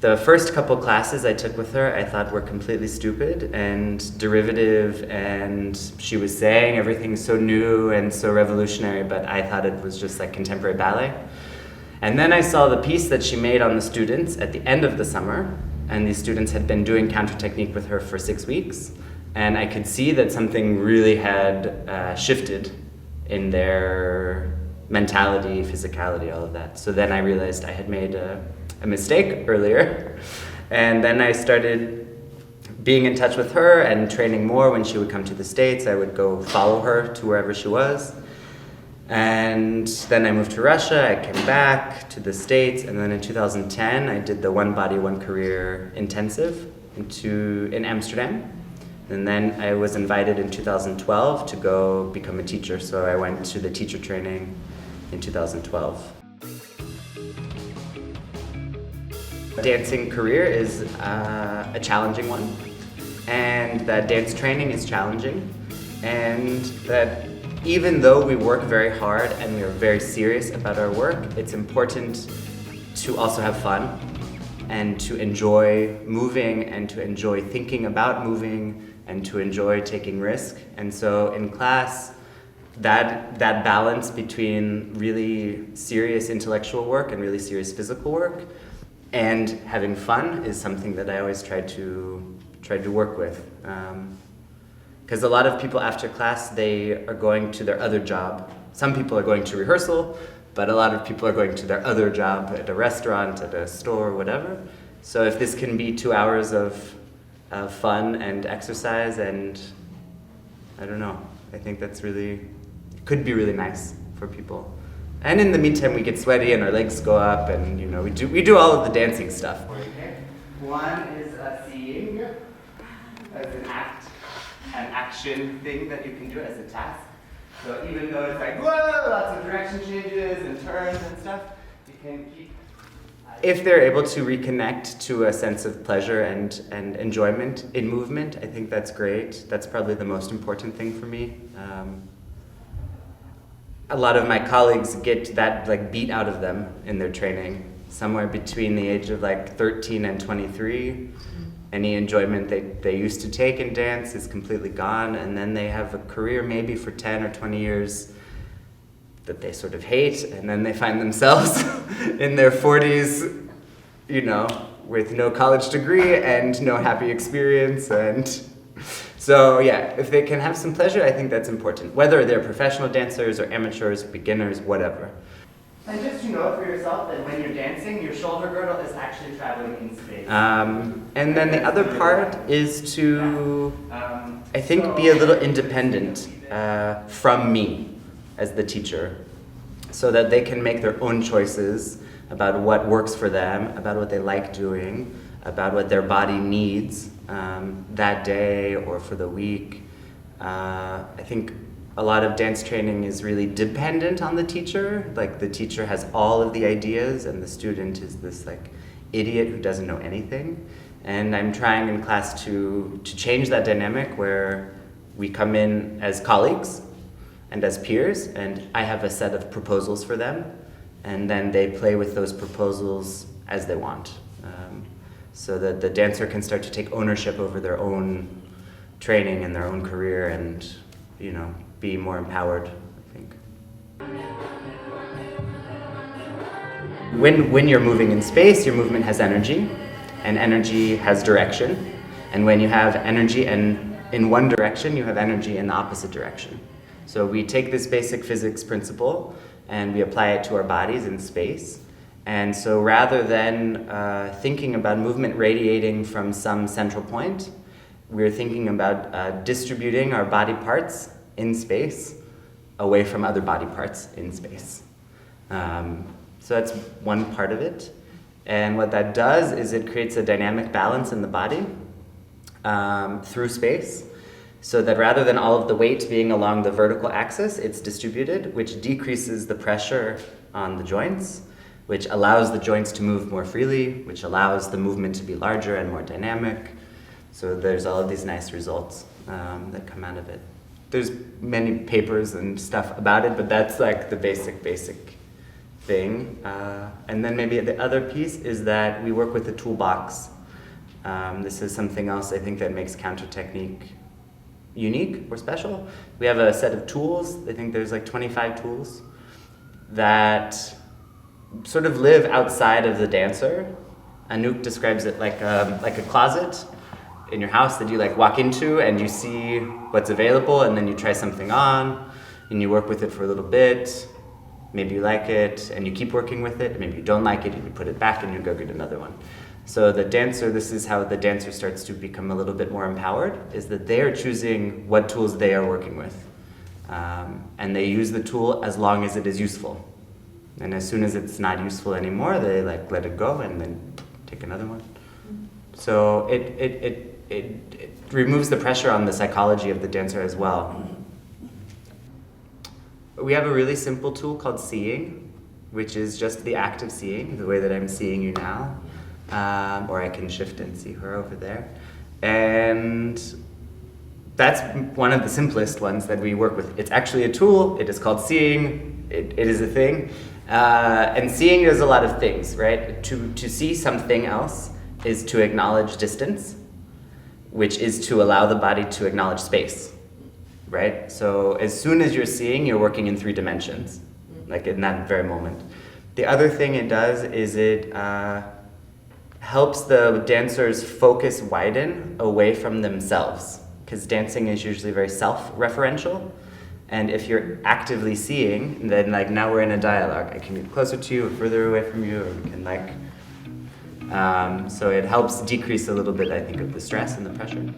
The first couple classes I took with her I thought were completely stupid and derivative, and she was saying everything so new and so revolutionary, but I thought it was just like contemporary ballet. And then I saw the piece that she made on the students at the end of the summer, and these students had been doing counter technique with her for 6 weeks, and I could see that something really had shifted in their mentality, physicality, all of that. So then I realized I had made a mistake earlier, and then I started being in touch with her and training more. When she would come to the States, I would go follow her to wherever she was. And then I moved to Russia, I came back to the States, and then in 2010 I did the One Body, One Career intensive in Amsterdam. And then I was invited in 2012 to go become a teacher, so I went to the teacher training in 2012. Dancing career is a challenging one, and that dance training is challenging, and that even though we work very hard and we are very serious about our work, it's important to also have fun and to enjoy moving and to enjoy thinking about moving and to enjoy taking risk. And so in class, that balance between really serious intellectual work and really serious physical work and having fun is something that I always try to work with. Because a lot of people after class, they are going to their other job. Some people are going to rehearsal, but a lot of people are going to their other job at a restaurant, at a store, whatever. So if this can be 2 hours of fun and exercise, and I don't know, I think that's could be really nice for people. And in the meantime, we get sweaty and our legs go up, and we do all of the dancing stuff. Okay. One is seeing as an action thing that you can do as a task. So even though it's like, whoa, lots of direction changes and turns and stuff, you can keep... If they're able to reconnect to a sense of pleasure and enjoyment in movement, I think that's great. That's probably the most important thing for me. A lot of my colleagues get that beat out of them in their training, somewhere between the age of 13 and 23. Any enjoyment they used to take in dance is completely gone, and then they have a career maybe for 10 or 20 years that they sort of hate, and then they find themselves in their 40s, with no college degree and no happy experience. And so yeah, if they can have some pleasure, I think that's important, whether they're professional dancers or amateurs, beginners, whatever. And just for yourself that when you're dancing, your shoulder girdle is actually traveling in space. And then the other part is to, I think, be a little independent from me as the teacher, so that they can make their own choices about what works for them, about what they like doing, about what their body needs that day or for the week. I think a lot of dance training is really dependent on the teacher. The teacher has all of the ideas and the student is this idiot who doesn't know anything. And I'm trying in class to change that dynamic where we come in as colleagues and as peers, and I have a set of proposals for them, and then they play with those proposals as they want. So that the dancer can start to take ownership over their own training and their own career and, be more empowered, I think. When you're moving in space, your movement has energy, and energy has direction. And when you have energy in one direction, you have energy in the opposite direction. So we take this basic physics principle and we apply it to our bodies in space. And so rather than thinking about movement radiating from some central point, we're thinking about distributing our body parts in space away from other body parts in space. So that's one part of it. And what that does is it creates a dynamic balance in the body through space, so that rather than all of the weight being along the vertical axis, it's distributed, which decreases the pressure on the joints, which allows the joints to move more freely, which allows the movement to be larger and more dynamic. So there's all of these nice results that come out of it. There's many papers and stuff about it, but that's the basic thing. And then maybe the other piece is that we work with a toolbox. This is something else I think that makes counter technique unique or special. We have a set of tools. I think there's like 25 tools that sort of live outside of the dancer. Anouk describes it like a closet in your house that you like walk into and you see what's available, and then you try something on and you work with it for a little bit. Maybe you like it and you keep working with it. Maybe you don't like it and you put it back and you go get another one. So the dancer, this is how the dancer starts to become a little bit more empowered, is that they are choosing what tools they are working with. And they use the tool as long as it is useful. And as soon as it's not useful anymore, they like let it go and then take another one. So it removes the pressure on the psychology of the dancer as well. We have a really simple tool called seeing, which is just the act of seeing, the way that I'm seeing you now. Or I can shift and see her over there. And that's one of the simplest ones that we work with. It's actually a tool. It is called seeing. It is a thing. And seeing does a lot of things, right? To see something else is to acknowledge distance, which is to allow the body to acknowledge space, right? So as soon as you're seeing, you're working in 3 dimensions, like in that very moment. The other thing it does is it helps the dancers focus widen away from themselves, because dancing is usually very self-referential. And if you're actively seeing, then like now we're in a dialogue. I can get closer to you or further away from you, or we can like, so it helps decrease a little bit, I think, of the stress and the pressure.